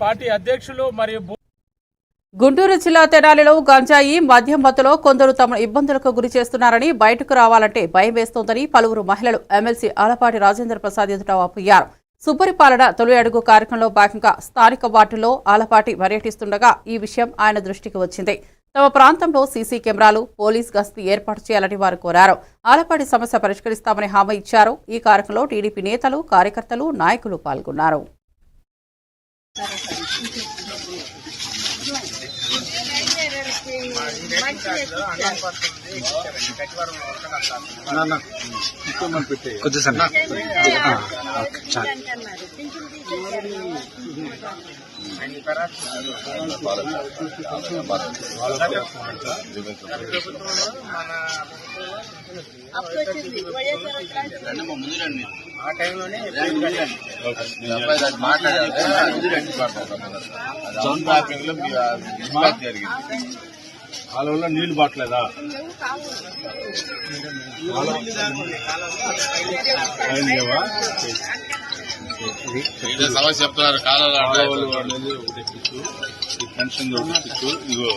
Party అధ్యక్షులు మరియు గుంటూరు జిల్లా తెనాలిలో గంజాయి మద్యం మత్తులో కొందరు తమ ఇబ్బందులకు గురి చేస్తున్నారని బయటకు రావాలంటే భయం వేస్తోందని పలువురు మహిళలు ఎమ్మెల్సీ ఆలపాటి రాజేంద్ర ప్రసాద్ ఎదుట వాపోయారు. సుపరిపాలన తొలి అడుగు కార్యక్రమంలో భాగంగా స్థానిక వార్డుల్లో ఆలపాటి పర్యటిస్తుండగా ఈ విషయం ఆయన దృష్టికి వచ్చింది. తమ ప్రాంతంలో సీసీ కెమెరాలు, పోలీస్ గస్తీ ఏర్పాటు చేయాలని వారు కోరారు. ఆలపాటి సమస్య పరిష్కరిస్తామని హామీ ఇచ్చారు. ఈ కార్యక్రమంలో టీడీపీ నేతలు, కార్యకర్తలు, నాయకులు పాల్గొన్నారు. కాలువలో నీళ్లు పట్టలేదా? సమస్య చెప్తున్నారు. కాలువలు అనేది ఒకటి ఎక్కించు, ఈ పెన్షన్ ఎక్కించు. ఇదిగో